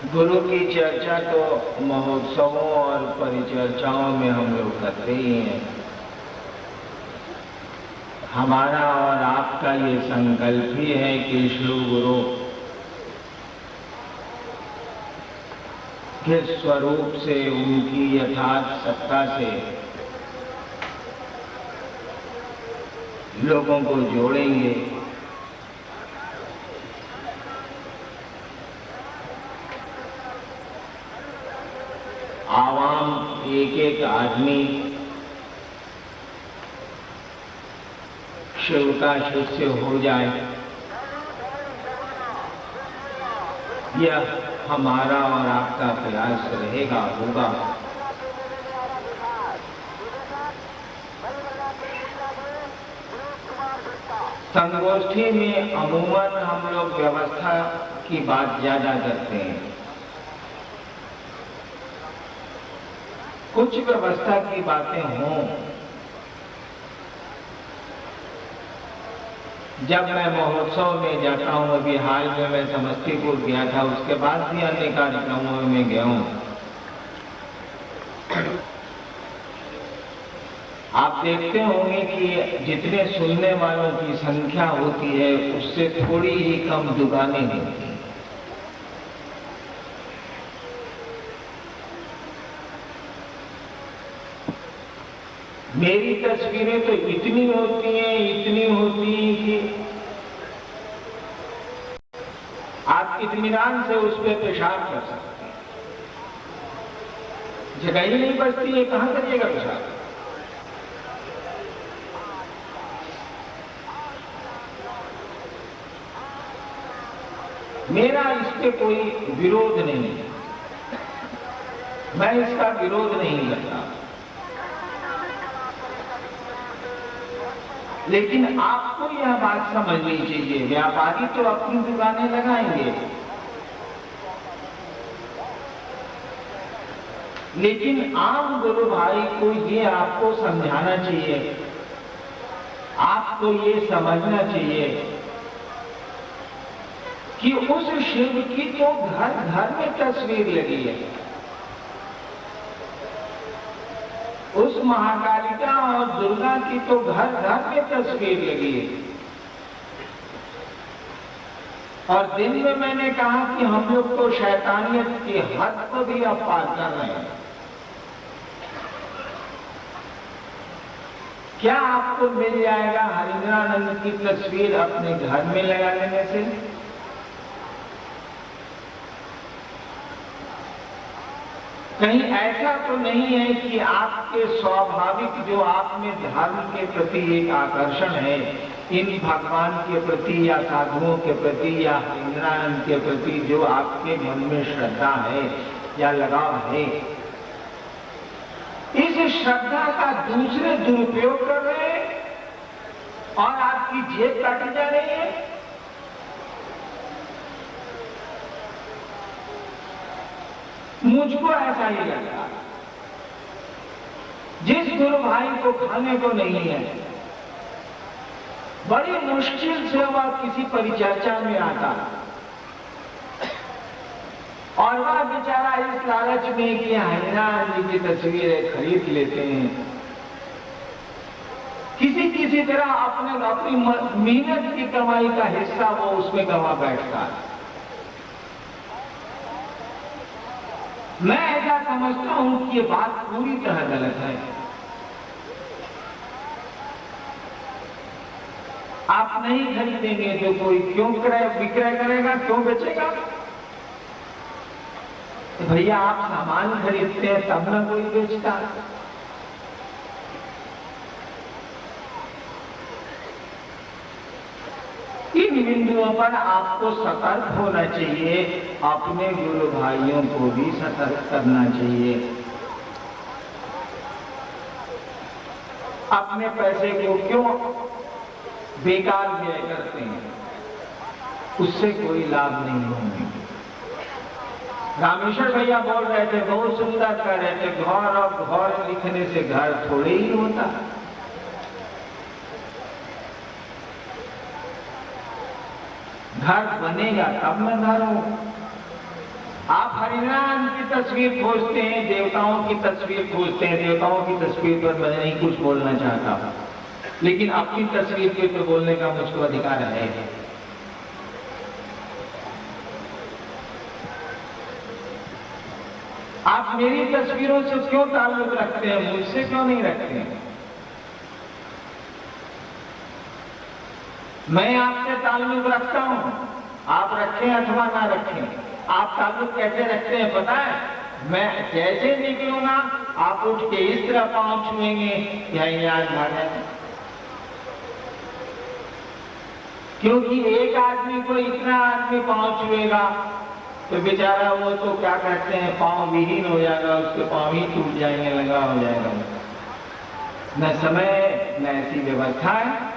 गुरु की चर्चा तो महोत्सवों और परिचर्चाओं में हम लोग करते ही हैं। हमारा और आपका ये संकल्प ही है कि श्री गुरु के स्वरूप से, उनकी यथार्थ सत्ता से लोगों को जोड़ेंगे। आवाम एक एक आदमी शिव का शिष्य हो जाए, यह हमारा और आपका प्रयास रहेगा, होगा। संगोष्ठी में अमूमन हम लोग व्यवस्था की बात ज्यादा करते हैं। कुछ व्यवस्था की बातें हों। जब मैं महोत्सव में जाता हूं, अभी हाल में मैं समस्तीपुर गया था, उसके बाद भी अन्य कार्यक्रमों में गया हूं। आप देखते होंगे कि जितने सुनने वालों की संख्या होती है उससे थोड़ी ही कम दुकानें होती हैं। मेरी तस्वीरें तो इतनी होती हैं कि आप इत्मीनान से उस पर पेशाब कर सकते हैं। जगह ही नहीं बचती है, कहां करिएगा पेशाब। मेरा इस पे कोई विरोध नहीं है, मैं इसका विरोध नहीं करता, लेकिन आपको यह बात समझनी चाहिए, व्यापारी तो अपनी दुकानें लगाएंगे, लेकिन आम गुरु भाई को ये आपको समझाना चाहिए, आपको ये समझना चाहिए कि उस शिव की तो घर घर में तस्वीर लगी है, उस महाकालिका और दुर्गा की तो घर घर में तस्वीर लगी है। और दिन में मैंने कहा कि हम लोग तो शैतानियत की हद को भी अब पार कर रहे हैं। क्या आपको मिल जाएगा हरिंद्रानंद की तस्वीर अपने घर में लगा लेने से? कहीं ऐसा तो नहीं है कि आपके स्वाभाविक जो आप में धर्म के प्रति एक आकर्षण है, इन भगवान के प्रति या साधुओं के प्रति या हरिंद्रानंद के प्रति जो आपके मन में श्रद्धा है या लगाव है, इस श्रद्धा का दूसरे दुरुपयोग कर रहे हैं और आपकी जेब काटी जा रही है? मुझको ऐसा ही लगता। जिस गुरु भाई को खाने को नहीं है, बड़ी मुश्किल से वह किसी परिचर्चा में आता और वह बेचारा इस लालच में कि हरिनाथ जी की तस्वीरें खरीद लेते हैं, किसी तरह अपनी मेहनत की कमाई का हिस्सा वो उसमें गंवा बैठता है। मैं ऐसा समझता हूं कि ये बात पूरी तरह गलत है। आप नहीं खरीदेंगे तो कोई क्यों विक्रय करेगा, क्यों बेचेगा? तो भैया आप सामान खरीदते हैं तब ना कोई बेचता है। इन बिंदुओं पर आपको सतर्क होना चाहिए, अपने गुरु भाइयों को भी सतर्क करना चाहिए। अपने पैसे को क्यों बेकार व्यय करते हैं, उससे कोई लाभ नहीं होंगे। रामेश्वर भैया बोल रहे थे, बहुत सुंदर कह रहे थे, घर और घर लिखने से घर थोड़े ही होता। घर बनेगा तब न घर हो। आप हरिनारायण की तस्वीर खोजते हैं, देवताओं की तस्वीर खोजते हैं, देवताओं की तस्वीर पर मैं नहीं कुछ बोलना चाहता, लेकिन अपनी तस्वीर पे तो बोलने का मुझको अधिकार है। आप मेरी तस्वीरों से क्यों ताल्लुक रखते हैं, मुझसे क्यों नहीं रखते हैं? मैं आपसे ताल्लुक रखता हूं, आप रखें अथवा ना रखें। आप ताल्लुक कैसे रखते हैं पता है? मैं जैसे निकलूंगा आप उठ के इस तरह पांव छुएंगे या याद भागेंगे, क्योंकि एक आदमी को इतना आदमी पांव छुएगा तो बेचारा वो तो क्या कहते हैं पांव विहीन हो जाएगा, उसके पांव ही टूट जाएंगे, लंगड़ा हो जाएगा। न समय न ऐसी व्यवस्था है।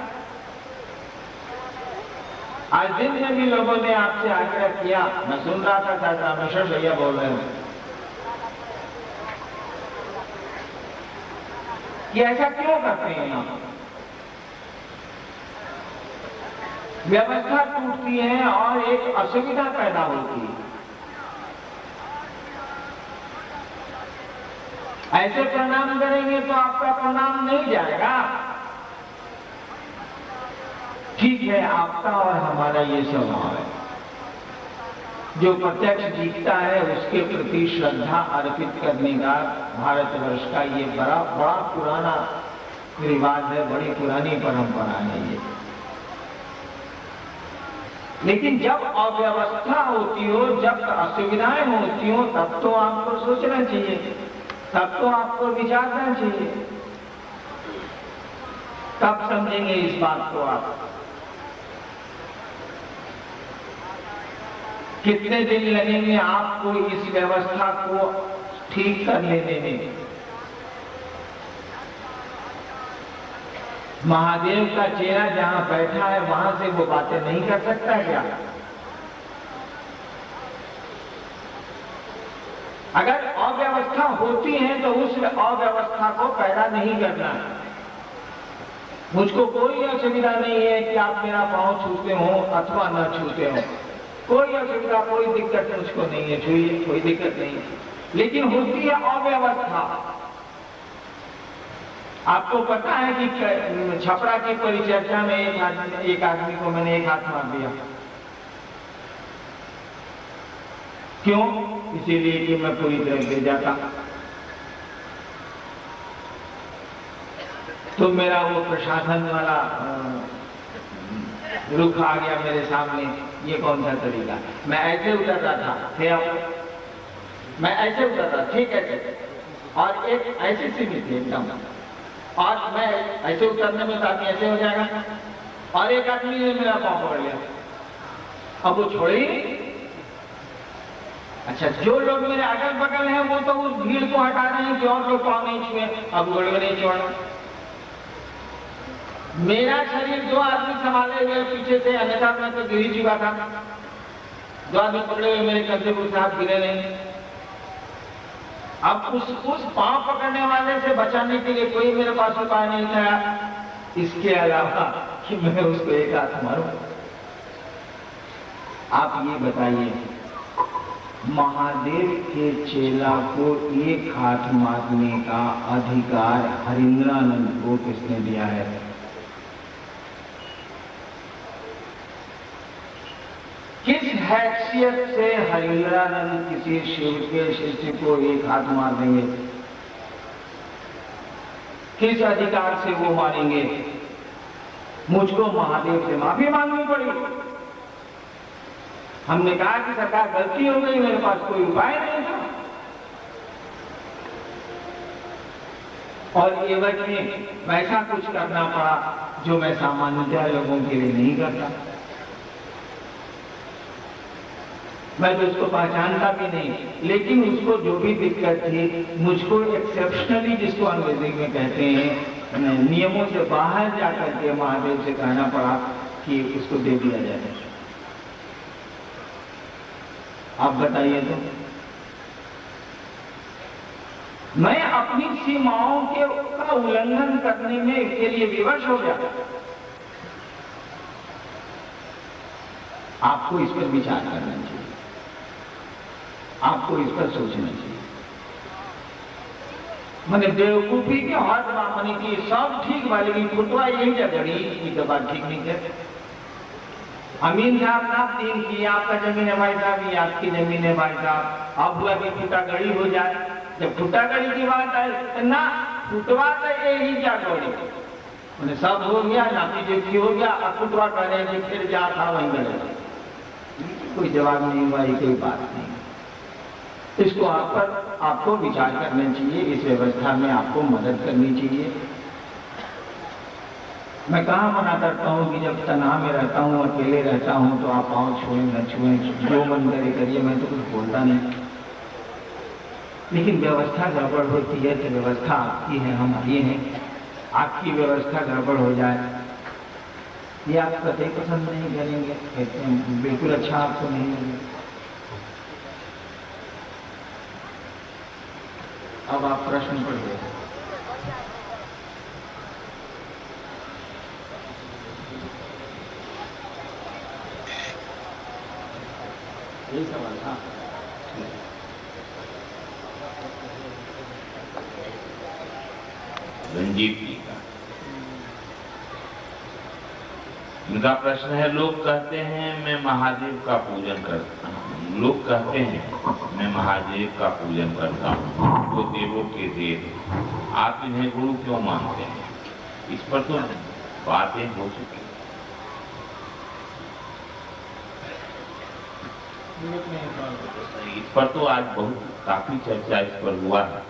आज दिन में भी लोगों ने आपसे आग्रह किया, मैं सुन रहा था दादा मिश्र भैया बोल रहे हैं कि ऐसा क्यों करते हैं आप? व्यवस्था टूटती है और एक असुविधा पैदा होती है। ऐसे प्रणाम करेंगे तो आपका प्रणाम नहीं जाएगा। ठीक है, आपका और हमारा ये स्वभाव है, जो प्रत्यक्ष दिखता है उसके प्रति श्रद्धा अर्पित करने का भारतवर्ष का ये बड़ा पुराना रिवाज है, बड़ी पुरानी परंपरा है ये। लेकिन जब अव्यवस्था होती हो, जब असुविधाएं होती हो, तब तो आपको सोचना चाहिए, तब तो आपको विचारना चाहिए, तब समझेंगे इस बात को आप। कितने दिन लगेंगे आपको इस व्यवस्था को ठीक कर लेने में? महादेव का चेहरा जहां बैठा है वहां से वो बातें नहीं कर सकता क्या? अगर अव्यवस्था होती है तो उस अव्यवस्था को पैदा नहीं करना है। मुझको कोई असुविधा नहीं है कि आप मेरा पांव छूते हो अथवा न छूते हो, कोई असुविधा कोई दिक्कत मुझको नहीं है, छूइए कोई दिक्कत नहीं है। लेकिन होती है अव्यवस्था। आपको पता है कि छपरा की परिचर्चा में एक आदमी को मैंने एक हाथ मार दिया। क्यों? इसीलिए कि मैं पूरी तरह गिर जाता। तो मेरा वो प्रशासन वाला रुख आ गया मेरे सामने, ये कौन सा तरीका? मैं ऐसे उतर रहा था, थे आप? मैं ऐसे उतर रहा, ठीक है, और एक ऐसी सीमित थी एकदम, और मैं ऐसे उतरने में था कि ऐसे हो जाएगा, और एक आदमी ने मेरा पांव पकड़ लिया। अब वो छोड़ी। अच्छा, जो लोग मेरे अगल बगल हैं वो तो उस भीड़ को हटा रहे हैं कि और लोग पांव नहीं छुए, अब गड़बड़ नहीं छोड़ना। मेरा शरीर दो आदमी संभाले हुए पीछे से, अन्यथा मैं तो गिर ही चुका था। दो आदमी पकड़े हुए मेरे कंधे पर साथ गिरे नहीं। अब उस पांव पकड़ने वाले से बचाने के लिए कोई मेरे पास उपाय नहीं था इसके अलावा कि मैं उसको एक हाथ मारूं। आप ये बताइए, महादेव के चेला को एक हाथ मारने का अधिकार हरिंद्रानंद को किसने दिया है? किस हैसियत से हरिंद्रानंद किसी शिव के शिष्य को एक हाथ मार देंगे? किस अधिकार से वो मारेंगे? मुझको महादेव से माफी मांगनी पड़ी। हमने कहा कि सरकार गलती हो गई, मेरे पास कोई उपाय नहीं था, और एवज में वैसा कुछ करना पड़ा जो मैं सामान्यतः लोगों के लिए नहीं करता। मैं तो उसको पहचानता भी नहीं, लेकिन उसको जो भी दिक्कत थी, मुझको एक्सेप्शनली, जिसको अंग्रेजी में कहते हैं, नियमों से बाहर जाकर के महादेव से कहना पड़ा कि उसको दे दिया जाए। आप बताइए तो। मैं अपनी सीमाओं का उल्लंघन करने में के लिए विवश हो गया। आपको इस पर विचार करना चाहिए। आपको इस पर सोचना चाहिए। मैंने बेवकूफी के हद मानी की सब ठीक बा, लेकिन फुटवा यही जगड़ी की तो बात ठीक नहीं है। अमीन साहब साहब दिन की आपका जमीन है भाई साहब, ये आपकी जमीन है भाई साहब, अब हुआ कि फुटागड़ी हो जाए। जब फुटागड़ी की बात आए ना, फुटवा तो यही जागड़ी मैंने सब हो गया, नाती देखी हो गया, अब फुटवा करे कि फिर जा था वहीं गए, कोई जवाब नहीं हुआ, कोई बात नहीं। इसको आपको विचार करना चाहिए, इस व्यवस्था में आपको मदद करनी चाहिए। मैं कहाँ मना करता हूँ कि जब तनाव में रहता हूँ, अकेले रहता हूँ, तो आप पाँव छुएं न छुएं, जो मन करे करिए, मैं तो कुछ बोलता नहीं। लेकिन व्यवस्था गड़बड़ होती है तो व्यवस्था आपकी है, हमारी है। आपकी व्यवस्था गड़बड़ हो जाए ये आप कतई पसंद नहीं करेंगे, कहते हैं बिल्कुल अच्छा आपको नहीं लगे। अब आप प्रश्न पढ़िए। यही सवाल था। रंजीत जी का इनका प्रश्न है, लोग कहते हैं मैं महादेव का पूजन करता हूँ, लोग कहते हैं मैं महादेव का पूजन करता हूँ, वो देवों के देव, आप इन्हें गुरु क्यों मानते हैं? इस पर तो बातें हो चुकी, इस पर तो आज बहुत काफी चर्चा इस पर हुआ है।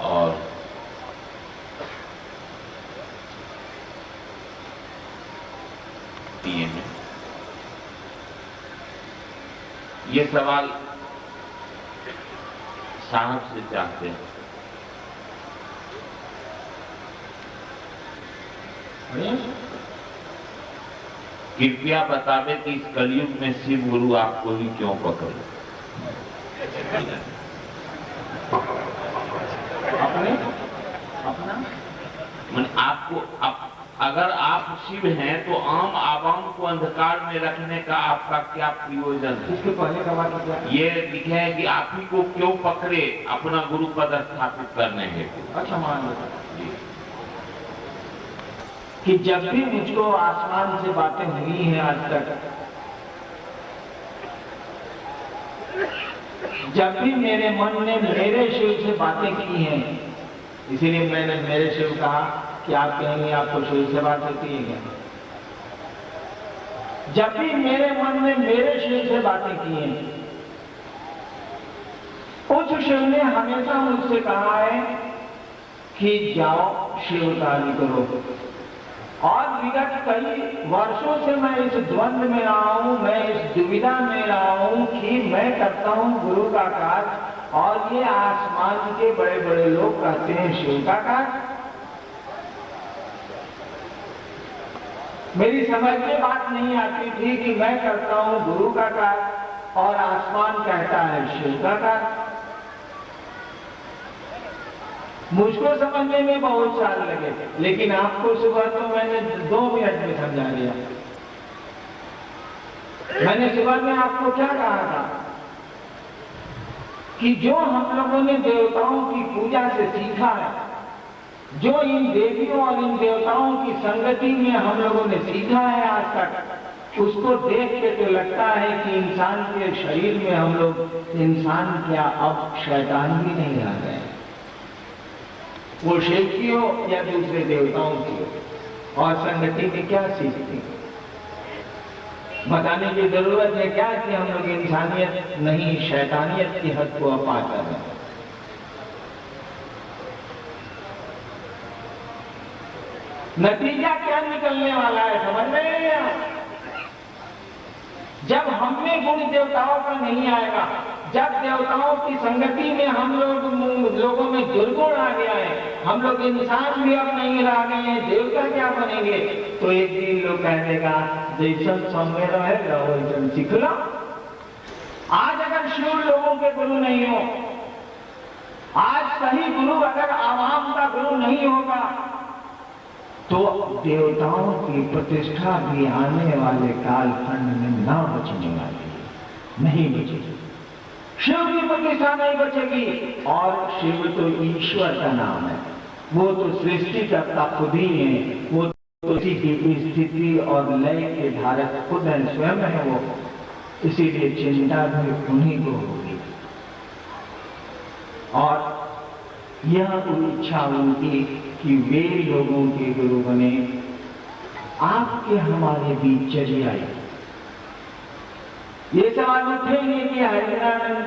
और ये सवाल साहब से चाहते हैं, कृपया बतावे कि इस कलयुग में शिव गुरु आपको ही क्यों पकड़े? अपना आपको अगर आप शिव हैं तो आम आवाम को अंधकार में रखने का आपका क्या प्रयोजन है? इसके पहले का बात क्या है? ये लिखे है कि आप ही को क्यों पकड़े अपना गुरु पद स्थापित करने हेतु। अच्छा मान लो कि जब भी मुझको आसमान से बातें हुई हैं आज तक, जब भी मेरे मन ने मेरे शिव से बातें की हैं, इसीलिए मैंने मेरे शिव कहा कि आप कहेंगे आपको शिव से बात होती है क्या? जब भी मेरे मन ने मेरे शिव से बातें की हैं, उस शिव ने हमेशा मुझसे कहा है कि जाओ शिव कार्य करो। और विगत कई वर्षों से मैं इस द्वंद में रहा हूं, मैं इस दुविधा में रहा हूं कि मैं करता हूं गुरु का कार्य और ये आसमान के बड़े बड़े लोग कहते हैं शिव का कार्य। मेरी समझ में बात नहीं आती थी कि मैं करता हूं गुरु का कार्य और आसमान कहता है शिव का कार्य। मुझको समझने में बहुत साल लगे, लेकिन आपको सुबह तो मैंने 2 मिनट में समझा दिया। मैंने सुबह में आपको क्या कहा था कि जो हम लोगों ने देवताओं की पूजा से सीखा है, जो इन देवियों और इन देवताओं की संगति में हम लोगों ने सीखा है आज तक, उसको देख के तो लगता है कि इंसान के शरीर में हम लोग इंसान क्या अब शैतान भी नहीं आ गए, वो शिव की हो या दूसरे देवताओं की हो। और संगति में क्या सीखती, बताने की जरूरत है क्या कि हम लोग इंसानियत नहीं शैतानियत की हद को अपा कर रहे हैं। नतीजा क्या निकलने वाला है समझ में नहीं आया? जब हम में गुण देवताओं का नहीं आएगा, जब देवताओं की संगति में हम लोगों में दुर्गुण आ गया है, हम लोग इंसान भी अब नहीं रह गए हैं, देवता क्या बनेंगे? तो एक दिन लोग कह देगा जैसन संगे रहे वैसन सीख लो। आज अगर शिव लोगों के गुरु नहीं हो, आज सही गुरु अगर आवाम का गुरु नहीं होगा, तो देवताओं की प्रतिष्ठा भी आने वाले कालखंड में ना बचने वाली है। नहीं बचेगी, शिव की प्रतिष्ठा नहीं बचेगी। और शिव तो ईश्वर का नाम है, वो तो सृष्टि करता खुद ही है, वो तो उसी की स्थिति और लय के धारक खुद है, स्वयं है वो, इसीलिए चिंता भी उन्हीं को होगी। और यह इच्छा उनकी कि वे लोगों के गुरु बने, आपके हमारे बीच चली आई। ये सवाल उठेंगे कि हरिनारायण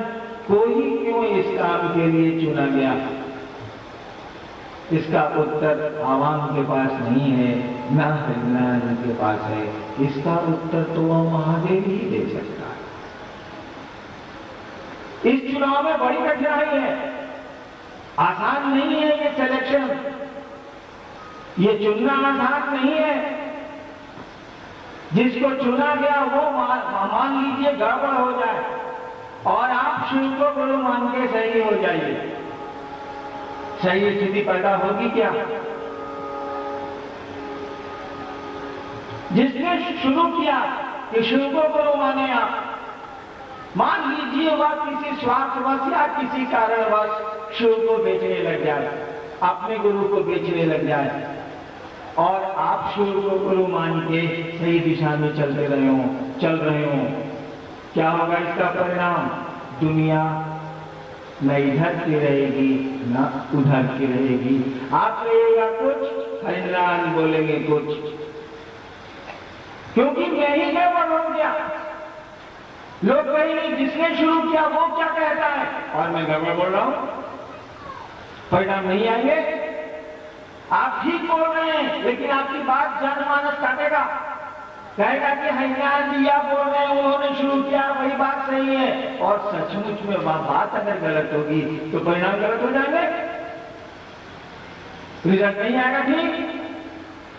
को ही क्यों इस काम के लिए चुना गया? इसका उत्तर आवाम के पास नहीं है, ना हरिनारायण के पास है। इसका उत्तर तो वह महादेव ही दे सकता है। इस चुनाव में बड़ी कठिनाई है, आसान नहीं है ये सिलेक्शन, ये चुनना आसान नहीं है। जिसको चुना गया वो मान लीजिए गड़बड़ हो जाए और आप शिव को गुरु मान के सही हो जाइए, सही स्थिति पैदा होगी क्या? जिसने शुरू किया कि शिव को गुरु माने आप, मान लीजिए वह किसी स्वार्थवश या किसी कारणवश शिव को बेचने लग जाए, अपने गुरु को बेचने लग जाए, और आप शिव को गुरु मान के सही दिशा में चल रहे हो, क्या होगा इसका परिणाम? दुनिया न इधर की रहेगी न उधर की रहेगी। आप कहिएगा कुछ, हरिनारायण बोलेंगे कुछ, क्योंकि मैं ही गड़बड़ हो गया। लोग कहेंगे जिसने शुरू किया वो क्या कहता है, और मैं गड़बड़ बोल रहा हूं, परिणाम नहीं आएंगे। आप ठीक बोल रहे हैं, लेकिन आपकी बात जनमानस काटेगा, कहेगा कि हरिनारायण जी आप बोल रहे हैं उन्होंने शुरू किया, वही बात सही है। और सचमुच में वह बात अगर गलत होगी तो परिणाम गलत हो जाएंगे, रिजल्ट नहीं आएगा ठीक।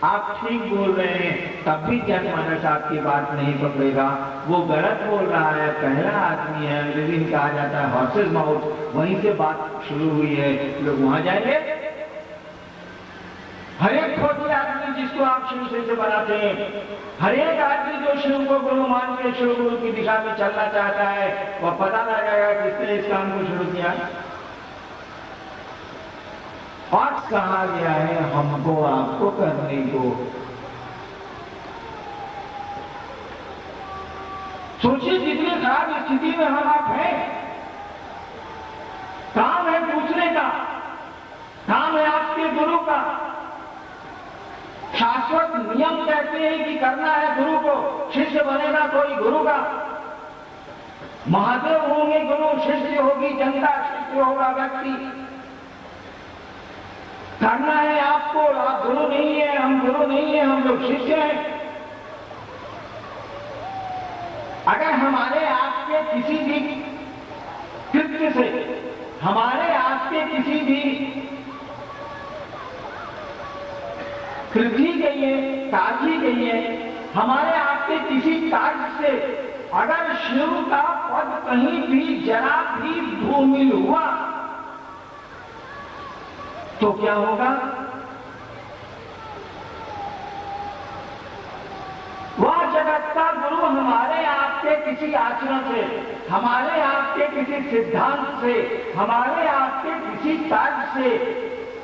आप ठीक बोल रहे हैं तब भी जनमानस आपकी बात नहीं पकड़ेगा, वो गलत बोल रहा है, पहला आदमी है, अंग्रेजी में कहा जाता है हॉर्सेस माउथ, वहीं से बात शुरू हुई है, लोग वहां जाएंगे। हर एक खोटी आदमी जिसको आप शिव से बनाते हैं, हर एक आदमी जो शिव को गुरु मान के शिव गुरु की दिशा में चलना चाहता है, वह पता लगाएगा किसने इस काम को शुरू किया। और कहा गया है हमको आपको करने को। सोचिए जितनी खराब स्थिति में हम आप हैं, काम है पूछने का, काम है आपके गुरु का। शाश्वत नियम कहते हैं कि करना है गुरु को, शिष्य बनेगा कोई गुरु का। महादेव होंगे गुरु, शिष्य होगी जनता, शिष्य होगा व्यक्ति। करना है आपको, आप गुरु नहीं है, हम गुरु नहीं है, हम लोग शिष्य हैं। अगर हमारे आपके किसी भी कृत्य से, हमारे आपके किसी भी कृति गई है, काजी गई है, हमारे आपके किसी कार्य से अगर शिव का पद कहीं भी जरा भी धूमिल हुआ तो क्या होगा? वह जगत का गुरु हमारे आपके किसी आचरण से, हमारे आपके किसी सिद्धांत से, हमारे आपके किसी कार्य से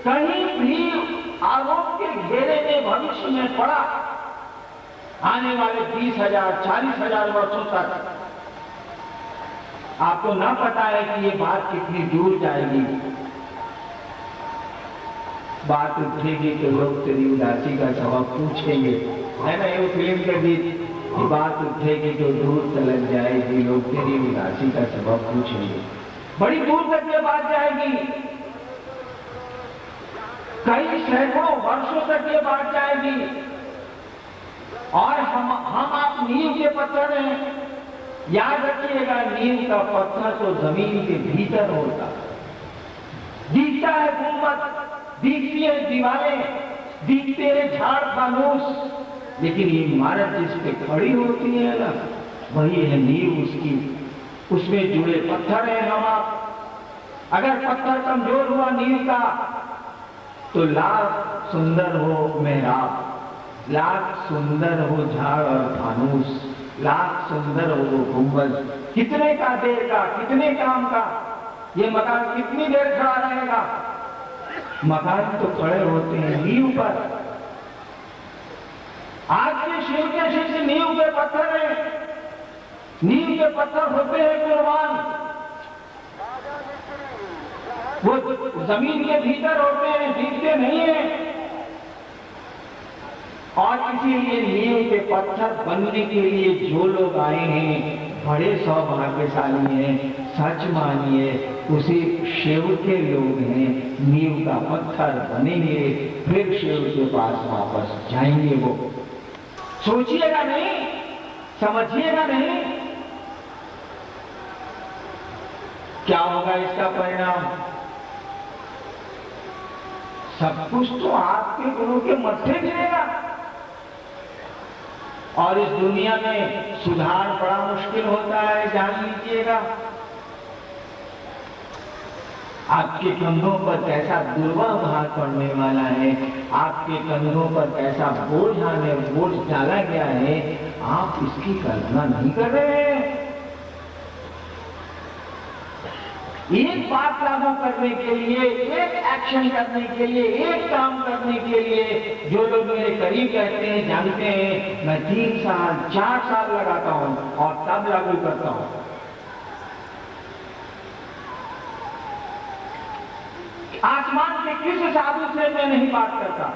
कहीं भी आरोप के घेरे में भविष्य में पड़ा, आने वाले 20,000 40,000 वर्षों तक आपको ना पता है कि ये बात कितनी दूर जाएगी। बात उठेगी तो लोग तेरी उदासी का सबब पूछेंगे, है ना? ये फिल्म के बीच बात उठेगी तो दूर तलक जाएगी, लोग तेरी उदासी का सबब पूछेंगे, बड़ी दूर तक ये बात जाएगी, कई सैकड़ों वर्षों तक ये बात जाएगी। और हम आप नींव के पत्थर हैं, याद रखिएगा नींव का पत्थर तो जमीन के भीतर होता, दिखता है गुंबद, दिखती है दीवारें, दिखते हैं झाड़ फानूस, लेकिन ये इमारत जिस पे खड़ी होती है ना, वही है नींव उसकी, उसमें जुड़े पत्थर हैं हम आप। अगर पत्थर कमजोर हुआ नींव का तो लाख सुंदर हो मेहराब, लाख सुंदर हो झाड़ और फानूस, लाख सुंदर हो वो गुंबद, कितने का देर का, कितने काम का, ये मकान कितनी देर खड़ा रहेगा। मकान तो खड़े होते हैं नींव पर। आज के शिव के शिष्य नींव के पत्थर हैं, नींव के पत्थर होते हैं कुर्बान, वो जमीन के भीतर होते हैं, दिखते नहीं है। और इसीलिए नींव के पत्थर बनने के लिए जो लोग आए हैं बड़े सौभाग्यशाली हैं। सच मानिए उसी शिव के लोग हैं, नींव का पत्थर बनेंगे, फिर शिव के पास वापस जाएंगे। वो सोचिएगा नहीं, समझिएगा नहीं, क्या होगा इसका परिणाम। सब कुछ तो आपके गुरु के मत्थे गिरेगा। और इस दुनिया में सुधार बड़ा मुश्किल होता है, जान लीजिएगा। आपके कंधों पर कैसा दुर्बल भार पड़ने वाला है, आपके कंधों पर कैसा बोझ डाला गया है, आप इसकी कल्पना नहीं कर रहे हैं। एक बात लागू करने के लिए, एक एक्शन करने के लिए, एक काम करने के लिए जो लोग मेरे करीब रहते हैं, जानते हैं, मैं 3 साल 4 साल लगाता हूं और तब लागू करता हूं। आसमान के किसी साधु से मैं नहीं बात करता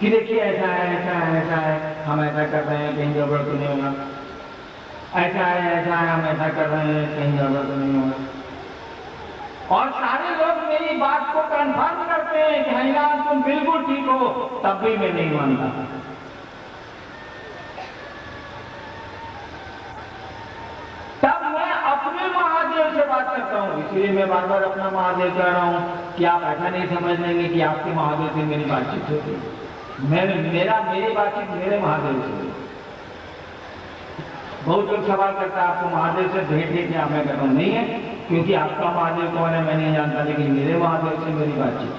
कि देखिए ऐसा है, ऐसा है, ऐसा है, हम ऐसा कर रहे हैं, कहीं गड़बड़ तो नहीं होगा, ऐसा है, हम ऐसा कर रहे हैं, कहीं गड़बड़ तो नहीं होगा। और सारे लोग मेरी बात को कंफर्म करते हैं कि हरिनाम तुम बिल्कुल ठीक हो, तब भी मैं नहीं मानता। तब मैं अपने महादेव से बात करता हूं। इसलिए मैं बार बार अपना महादेव कह रहा हूं कि आप ऐसा नहीं समझ लेंगे कि आपके महादेव से मेरी बातचीत होती। मेरी बातचीत मेरे महादेव से। बहुत लोग सवाल करता है आपको महादेव से भेंट है क्या? मैं कहता हूं नहीं है, क्योंकि आपका महादेव कौन है मैं नहीं जानता, लेकिन मेरे महादेव से मेरी बातचीत।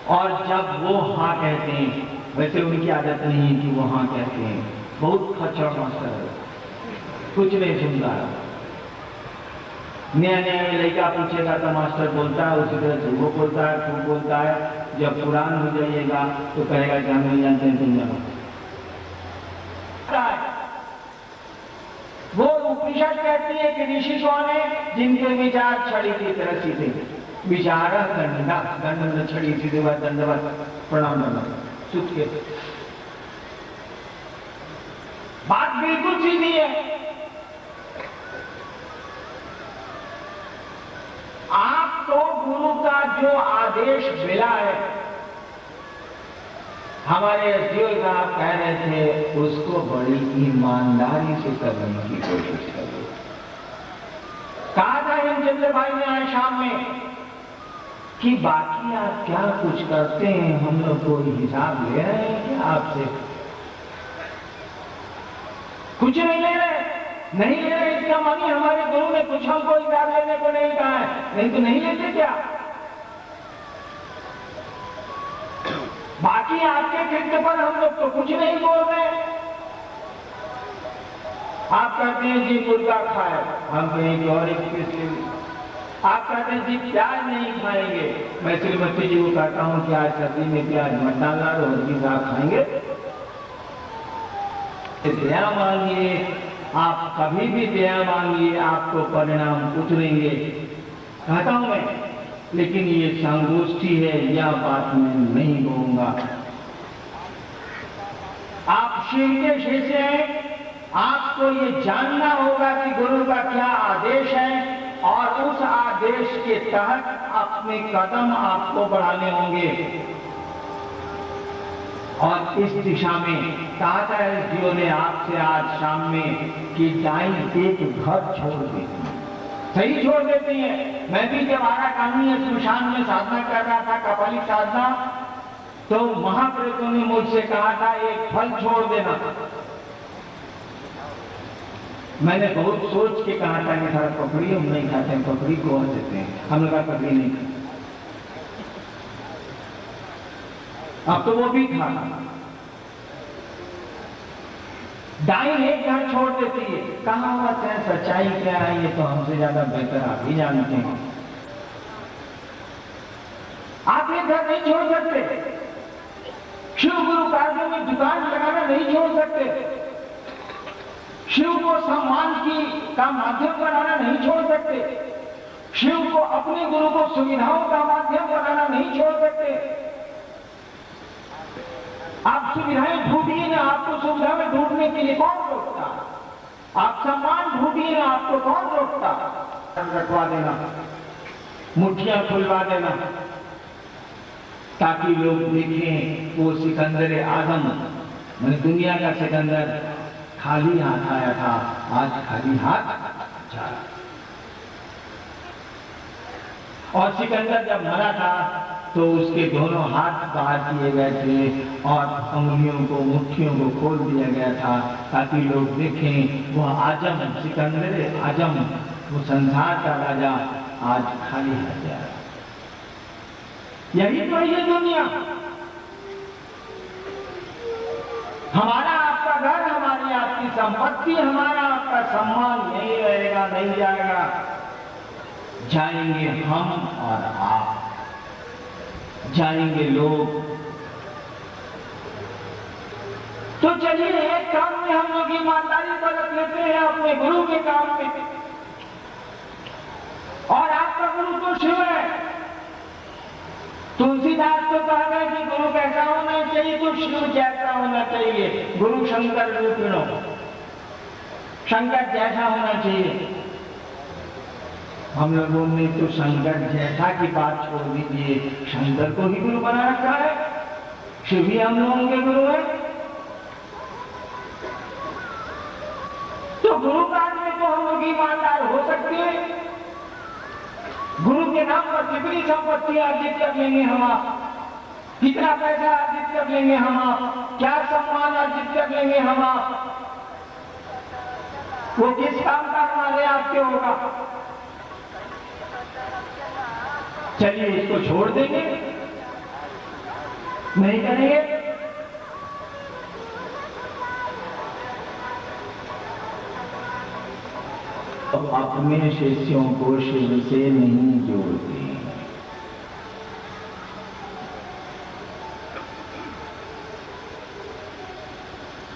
और जब वो हाँ कहते हैं, वैसे उनकी आदत नहीं है कि वो हाँ कहते हैं, बहुत खच्चड़ मास्टर है, कुछ नहीं सुनता है। नया नया लड़का पूछेगा तो मास्टर बोलता है, उसी तरह से वो बोलता है, तुम बोलता है। जब पुरान हो जाइएगा तो कहेगा कि हम नहीं जानते हैं, तुम जानो। वो उपनिषद कहती है कि ऋषि कौन है? जिनके विचार छड़ी की तरह सीधे, विचार दंड छड़ी सीधे हुआ, दंडवत प्रणाम सुख के। बात बिल्कुल सीधी है। आपको गुरु का जो आदेश मिला है, हमारे एसडीओ साहब कह रहे थे, उसको बड़ी ईमानदारी से करने की कोशिश करो। कहा था हेमचंद्र भाई ने आज शाम में कि बाकी आप क्या कुछ करते हैं, हम लोग कोई हिसाब ले रहे हैं क्या आपसे? कुछ नहीं ले रहे, नहीं ले रहे। इसका मानी हमारे गुरु ने कुछ हमको हिसाब लेने को नहीं कहा है, नहीं तो नहीं लेते क्या? बाकी आपके कृत्य पर हम लोग तो कुछ नहीं बोल रहे। आप कहते हैं जी मुर्गा खाए, हम कहेंगे और एक पीस। आप कहते हैं जी प्याज नहीं खाएंगे, मैं श्रीमती जी को कहता हूं कि आज सब्जी में प्याज मत डालना, रोज भी साग खाएंगे। दया मांगिए, आप कभी भी दया मांगिए, आपको परिणाम उतरेंगे, कहता हूं मैं। लेकिन ये संगोष्ठी है, यह बात मैं नहीं कहूंगा। आप शिव के शिष्य हैं, आपको ये जानना होगा कि गुरु का क्या आदेश है, और उस आदेश के तहत अपने कदम आपको बढ़ाने होंगे। और इस दिशा में कहा था एसडीओ ने आपसे आज शाम में कि दाई एक घर छोड़ देती है, सही छोड़ देती है। मैं भी जब आरा कानूनी स्मशान में साधना कर रहा था, कपालिक साधना, तो महाप्रेतों ने मुझसे कहा था एक फल छोड़ देना। मैंने बहुत सोच के कहा था कि सारा पकड़ी हम नहीं खाते हैं, पकड़ी को देते हैं, हम लोग पकड़ी नहीं खाते। अब तो वो भी था। डाइन एक घर छोड़ देती है, कहावत है, सच्चाई क्या है ये तो हमसे ज्यादा बेहतर आप ही जानते हैं। आप ये घर नहीं छोड़ सकते, शिव गुरु कार्यों में दुकान लगाना नहीं छोड़ सकते, शिव को सम्मान का माध्यम बनाना नहीं छोड़ सकते, शिव को अपने गुरु को सुविधाओं का माध्यम बनाना नहीं छोड़ सकते। आप सुविधाएं ढूंढिए ना, आपको सुविधा में ढूंढने के लिए कौन रोकता? आप सम्मान ढूंढिए ना, आपको कौन रोकता? रखवा देना, मुठियां खुलवा देना, ताकि लोग देखें वो सिकंदर आजम, मैंने दुनिया का सिकंदर खाली हाथ आया था, आज खाली हाथ जा रहा। और सिकंदर जब मरा था तो उसके दोनों हाथ बाहर किए गए थे और अंगुलियों को, मुट्ठियों को खोल दिया गया था, ताकि लोग देखें वह आजम, सिकंदर आजम, वो संसार का राजा आज खाली हाथ जा रहा। यही तो है ये दुनिया। हमारा आपका घर, हमारी आपकी संपत्ति, हमारा आपका सम्मान यही रहेगा, नहीं जाएगा। जाएंगे हम और आप, जाएंगे लोग। तो चलिए एक काम में हम लोग ईमानदारी बरत लेते हैं अपने गुरु के काम में, और आपका गुरु तो शिव है। तुलसीदास तो कहा गया कि गुरु कैसा होना चाहिए, तो शिव जैसा होना चाहिए। गुरु शंकर रूपिणो, शंकर जैसा होना चाहिए। हम लोगों ने तो शंकर जैसा की बात छोड़ दीजिए, शंकर को ही गुरु बना रखा है, शिव ही हम लोगों के गुरु है। तो गुरु काल में तो हम लोग ईमानदार हो सकते हैं। गुरु के नाम पर कितनी संपत्ति अर्जित कर लेंगे हम आप, कितना पैसा अर्जित कर लेंगे हम आप, क्या सम्मान अर्जित कर लेंगे हम आप, वो किस काम का हमारे आपके होगा। चलिए इसको छोड़ देंगे, नहीं करेंगे। तो अपने शिष्यों को शिव से नहीं जोड़ते।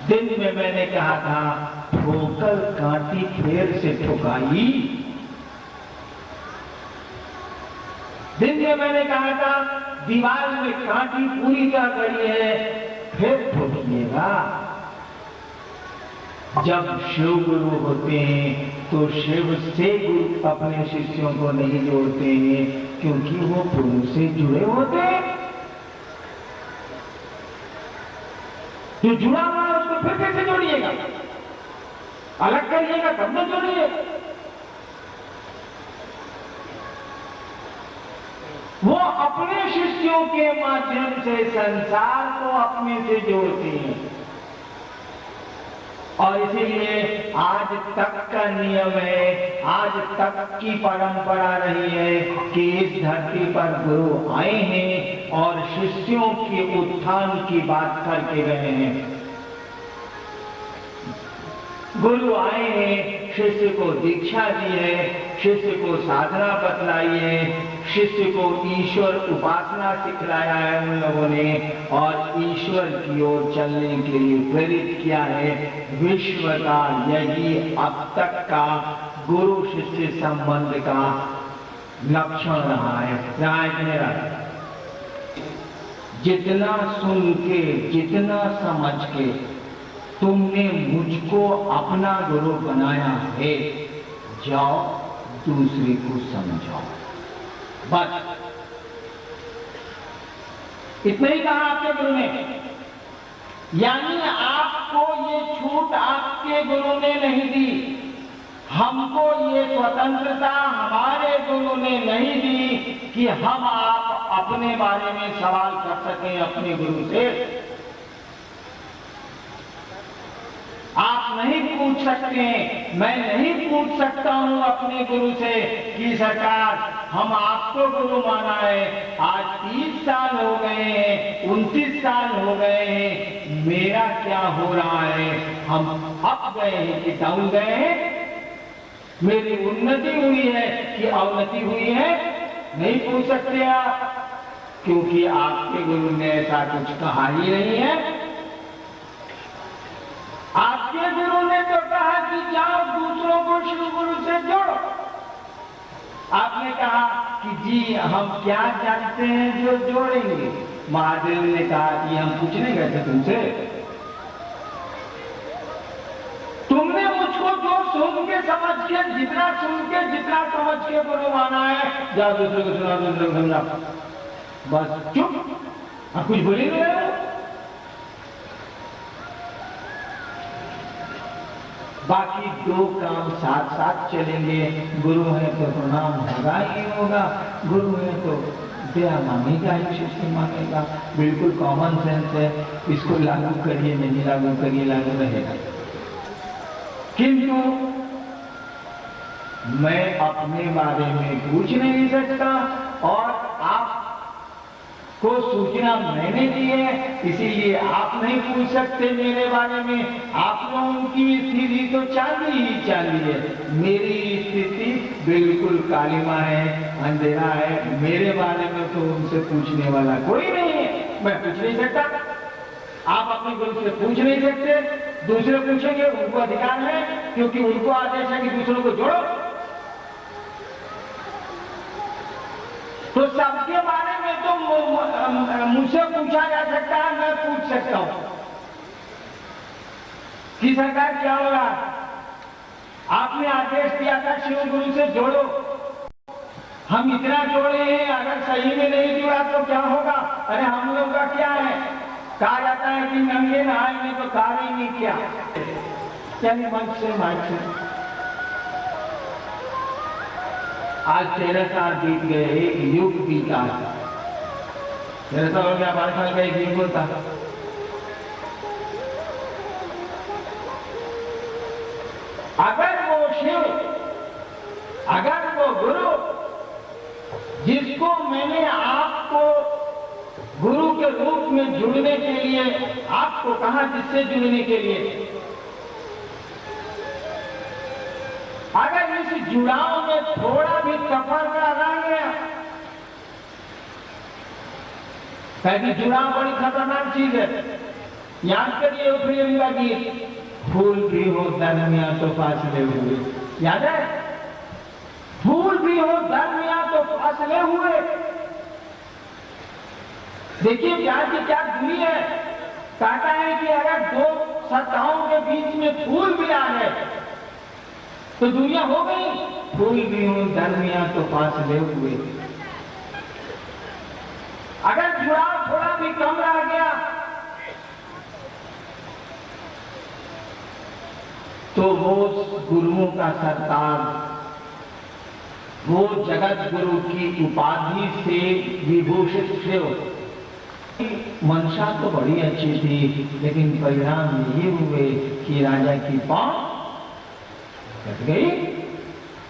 दिन में मैंने कहा था, ठोकर कांटी फेर से ठुकाई। दिन में मैंने कहा था, दीवार में कांटी पूरी तरह गई है, फिर ठोकिएगा। जब शिव गुरु होते हैं तो शिव से गुरु अपने शिष्यों को नहीं जोड़ते हैं, क्योंकि वो गुरु से जुड़े होते हैं। जो जुड़ा हुआ है उसको फिर कैसे जोड़िएगा? अलग करिएगा तब न जोड़िएगा। वो अपने शिष्यों के माध्यम से संसार को अपने से जोड़ते हैं। और इसीलिए आज तक का नियम है, आज तक की परंपरा रही है कि इस धरती पर गुरु आए हैं और शिष्यों के उत्थान की बात करके गए हैं। गुरु आए हैं, शिष्य को दीक्षा दी है, शिष्य को साधना बतलाई है, शिष्य को ईश्वर उपासना सिखलाया है उन लोगों ने, और ईश्वर की ओर चलने के लिए प्रेरित किया है। विश्व का यही अब तक का गुरु शिष्य संबंध का लक्षण रहा है। मेरा जितना सुन के, जितना समझ के तुमने मुझको अपना गुरु बनाया है, जाओ दूसरे को समझाओ, बस इतना ही कहा आपके गुरु ने। यानी आपको ये छूट आपके गुरु ने नहीं दी, हमको ये स्वतंत्रता हमारे गुरु ने नहीं दी कि हम आप अपने बारे में सवाल कर सकें अपने गुरु से। आप नहीं पूछ सकते हैं, मैं नहीं पूछ सकता हूं अपने गुरु से कि सरकार हम आपको गुरु माना है, आज 30 साल हो गए हैं, 29 साल हो गए हैं, मेरा क्या हो रहा है, हम अप गए हैं कि डाउन गए हैं, मेरी उन्नति हुई है कि अवनति हुई है, नहीं पूछ सकते आप, क्योंकि आपके गुरु ने ऐसा कुछ कहा ही नहीं है। आपके गुरु ने तो कहा कि जाओ दूसरों को शिव गुरु से जोड़ो। आपने कहा कि जी हम क्या जानते हैं जो जोड़ेंगे। महादेव ने कहा कि हम पूछने गए थे तुमसे, तुमने मुझको जो सुन के समझ के जितना समझ के गुरु माना है, जाओ दूसरे को सुना, दूसरे को समझा, बस चुप, अब कुछ बोली नहीं रहे। बाकी दो काम साथ साथ चलेंगे, गुरु है तो प्रणाम होगा ही होगा, गुरु है तो दया मांगेगा ही, शिष्य मांगेगा, बिल्कुल कॉमन सेंस है, इसको लागू करिए, नहीं लागू करिए, लागू रहेगा। किंतु मैं अपने बारे में पूछ नहीं सकता और आपको सूचना मैंने दी है, इसीलिए आप नहीं पूछ सकते मेरे बारे में। आप लोगों की स्थिति तो चांदी ही चांदी है, मेरी स्थिति बिल्कुल कालिमा है, अंधेरा है, मेरे बारे में तो उनसे पूछने वाला कोई नहीं है, मैं पूछ नहीं सकता। आप अपने गुरु से पूछ नहीं सकते, दूसरे पूछेंगे, उनको अधिकार है, क्योंकि उनको आदेश है कि दूसरों को जोड़ो। तो सबके बारे में तो मुझसे पूछा जा सकता है, मैं पूछ सकता हूं कि सरकार क्या हो रहा, आपने आदेश दिया था शिव गुरु से जोड़ो, हम इतना जोड़े हैं, अगर सही में नहीं जुड़ा तो क्या होगा। अरे हम लोग का क्या है, कहा जाता है कि नंगे नहाए तो कार्य नहीं किया, यानी मंच से माइक से। आज 13 साल बीत गए, एक युग बीता, 13 साल हो गया, 12 साल का एक युग होता। अगर वो शिव, अगर वो गुरु जिसको मैंने आपको गुरु के रूप में जुड़ने के लिए आपको कहा, जिससे जुड़ने के लिए, अगर इस जुड़ाव में थोड़ा भी कफर रह गया, क्योंकि जुड़ाव बड़ी खतरनाक चीज है। याद करिए प्रियंका गीत, फूल भी हो दरमिया तो फासले हुए, याद है, फूल भी हो दरमिया तो फासले हुए। देखिए प्यार की क्या दूरी है, कहता है कि अगर दो सत्ताओं के बीच में फूल भी आ गए तो दुनिया हो गई। फूल भी हो दरमिया तो फासले हुए। अगर जुड़ाव थोड़ा भी कम रह गया तो वो गुरुओं का सरकार, वो जगत गुरु की उपाधि से विभूषित शिव, मंशा तो बड़ी अच्छी थी, लेकिन परिणाम ये हुए कि राजा की पांव कट गई,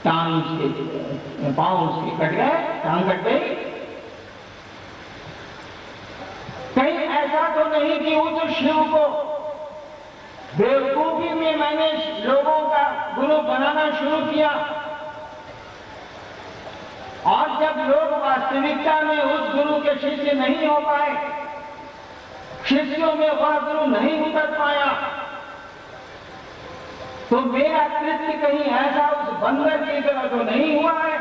टांग उसके, पांव उसके कट गए, टांग कट गई। कहीं ऐसा तो नहीं कि उस शिव को बेवकूफी में मैंने लोगों का गुरु बनाना शुरू किया, और जब लोग वास्तविकता में उस गुरु के शिष्य नहीं हो पाए, शिष्यों में वह गुरु नहीं उतर पाया, तो मेरा कृत्य कहीं ऐसा उस बंदर की तरह तो नहीं हुआ है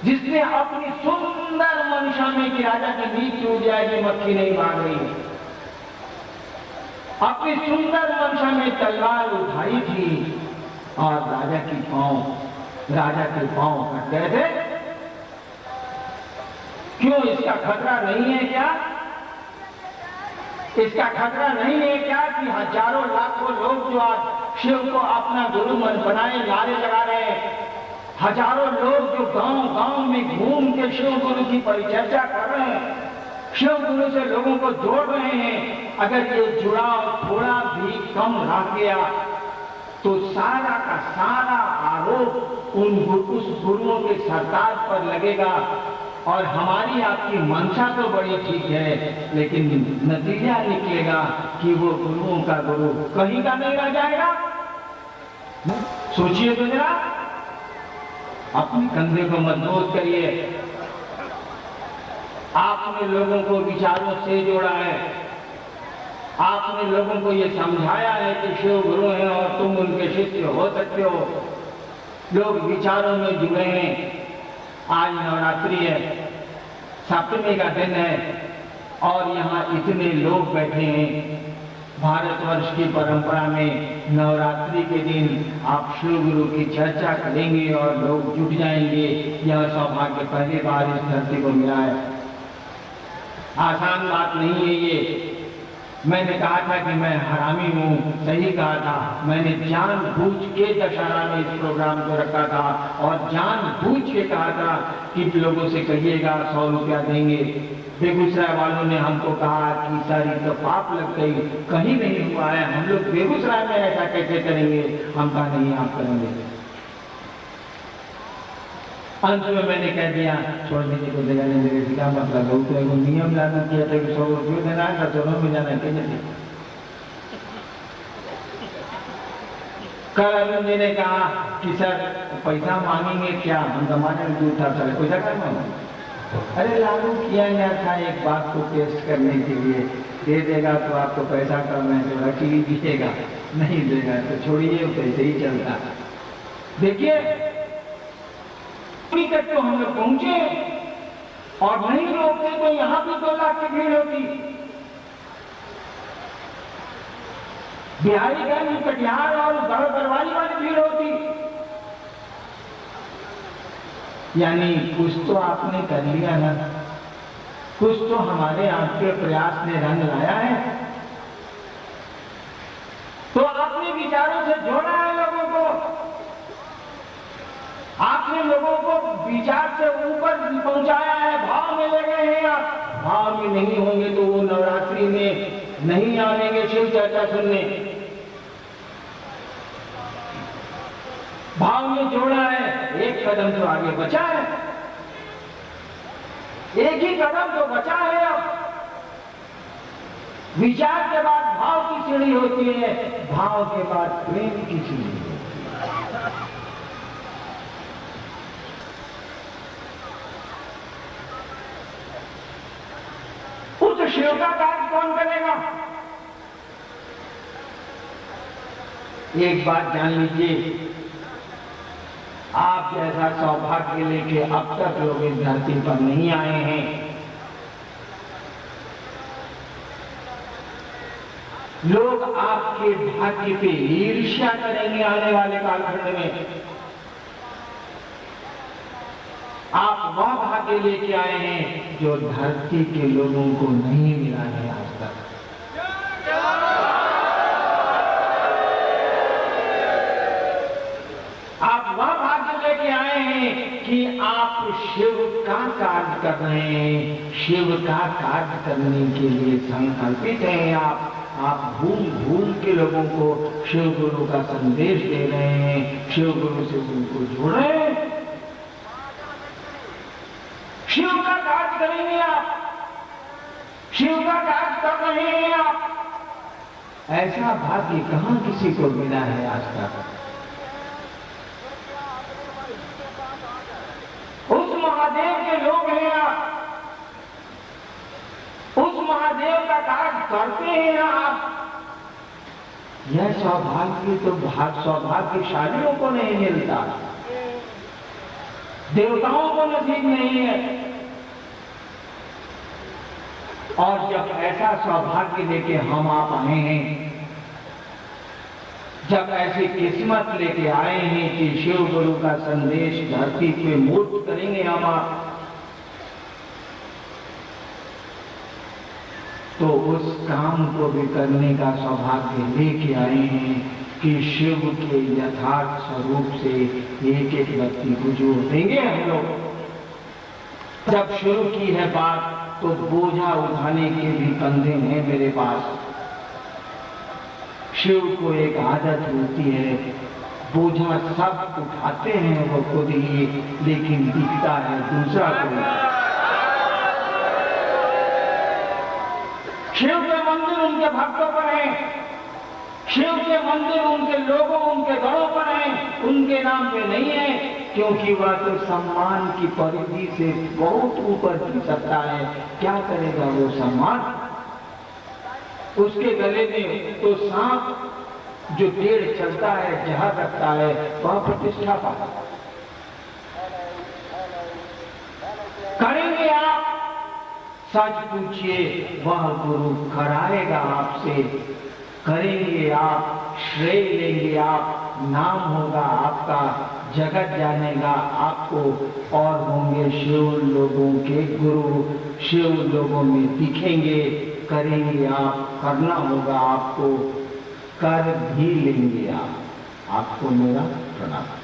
जिसने अपनी सुंदर मंशा में कि राजा की नींद टूट जाएगी, मक्खी नहीं भाग रही है, अपनी सुंदर मंशा में तलवार उठाई थी और राजा के पांव कट गए थे। क्यों, इसका खतरा नहीं है क्या? इसका खतरा नहीं है क्या कि हजारों लाखों लोग जो आज शिव को अपना गुरु बनाए नारे लगा रहे हैं, हजारों लोग जो गांव गांव में घूम के शिव गुरु की परिचर्चा कर रहे हैं, शिव गुरु से लोगों को जोड़ रहे हैं। अगर ये जुड़ाव थोड़ा भी कम रह गया तो सारा का सारा आरोप उस गुरुओं के सरताज पर लगेगा। और हमारी आपकी मंशा तो बड़ी ठीक है, लेकिन नतीजा निकलेगा कि वो गुरुओं का गुरु कहीं का नहीं रह जाएगा। सोचिए तो जरा, अपने कंधे को मजबूत करिए। आपने लोगों को विचारों से जोड़ा है, आपने लोगों को ये समझाया है कि शिव गुरु हैं और तुम उनके शिष्य हो सकते हो। लोग विचारों में जुड़े हैं। आज नवरात्रि है, सप्तमी का दिन है और यहाँ इतने लोग बैठे हैं। भारतवर्ष की परंपरा में नवरात्रि के दिन आप शिव गुरु की चर्चा करेंगे और लोग जुट जाएंगे। यह सौभाग्य पहली बार इस धरती को मिला है। आसान बात नहीं है ये। मैंने कहा था कि मैं हरामी हूँ, सही कहा था। मैंने जानबूझ के दशहरा में इस प्रोग्राम को रखा था और जानबूझ के कहा था कि लोगों से कहिएगा 100 रुपया देंगे। बेगूसराय वालों ने हमको कहा कि सर ये तो पाप लग गई, कहीं नहीं हुआ है, हम लोग बेगूसराय में ऐसा कैसे करेंगे। हम कहा नहीं, आप करेंगे। अंत में मैंने कह दिया छोड़ दीजिए को देगा नहीं देगा, क्या मतलब है। तो नियम लागू किया था कि 100 रुपये देना है, चलो में जाना है। कैसे कल अर्जुन जी ने कहा कि सर पैसा मांगेंगे क्या, हम जमाने में दूर था, चले पैसा क्या मांगो। अरे लागू किया गया था एक बात को टेस्ट करने के लिए, दे देगा तो आपको पैसा कम है तो रख लीजिएगा, नहीं देगा तो छोड़िए, पैसे ही चलता। देखिए तक तो हम लोग पहुंचे और नहीं रोकते तो यहां भी 2 लाख की भीड़ होती। बिहारीगंज, कटिहार और बरवाली वाली भीड़ होती। यानी कुछ तो आपने कर लिया ना, कुछ तो हमारे आपके प्रयास ने रंग लाया है। तो आपने विचारों से जोड़ा है लोगों को, आपने लोगों को विचार से ऊपर पहुंचाया है। भाव में लगे हैं आप, भाव में नहीं होंगे तो वो नवरात्रि में नहीं आएंगे शिव चर्चा सुनने। भाव में जोड़ा है, एक कदम तो आगे बचा है, एक ही कदम तो बचा है। अब विचार के बाद भाव की सीढ़ी होती है, भाव के बाद प्रेम की सीढ़ी होती है। उस शिव का कार्य कौन करेगा। एक बात जान लीजिए, आप जैसा सौभाग्य लेके अब तक लोग इस धरती पर नहीं आए हैं। लोग आपके भाग्य पे ईर्ष्या करेंगे आने वाले कालखंड में। आप वह भाग्य लेके आए हैं जो धरती के लोगों को नहीं मिला है आज तक। आप वह भाग्य लेके आए हैं कि आप शिव का कार्य कर रहे हैं, शिव का कार्य करने के लिए संकल्पित हैं। आप भूल के लोगों को शिव गुरु का संदेश दे रहे हैं, शिव गुरु से उनको जोड़ रहे हैं। शिव का कार्य करेंगे आप, शिव का कार्य कर रहे हैं आप। ऐसा भाग्य कहां किसी को मिला है आज तक। उस महादेव के लोग हैं आप, उस महादेव का कार्य करते हैं आप। यह सौभाग्य तो सौभाग्यशालियों को नहीं मिलता, देवताओं को नसीब नहीं है। और जब ऐसा सौभाग्य लेके हम आप आए हैं, जब ऐसी किस्मत लेके आए हैं कि शिव गुरु का संदेश धरती पे मूर्त करेंगे हम आप, तो उस काम को भी करने का सौभाग्य लेके आए हैं कि शिव के यथार्थ स्वरूप से एक एक व्यक्ति को जोड़ देंगे हम लोग। जब शुरू की है बात तो बोझा उठाने के भी कंधे हैं मेरे पास। शिव को एक आदत होती है, बोझा सब उठाते हैं वो खुद ही, लेकिन दिखता है दूसरा कोई। शिव के मंदिर उनके भक्तों पर हैं, शिव के मंदिर उनके लोगों, उनके गणों पर हैं, उनके नाम पे नहीं है, क्योंकि वह तो सम्मान की परिधि से बहुत ऊपर की सत्ता है। क्या करेगा वो सम्मान? उसके गले में तो सांप जो टेढ़ चलता है, जहां रखता है, वह प्रतिष्ठा पाता। करेंगे आप, सच पूछिए, वह गुरु कराएगा आपसे। करेंगे आप, श्रेय लेंगे आप, नाम होगा आपका, जगत जानेगा आपको, और होंगे शिव लोगों के गुरु, शिव लोगों में दिखेंगे। करेंगे आप, करना होगा आपको, कर भी लेंगे आप। आपको मेरा प्रणाम।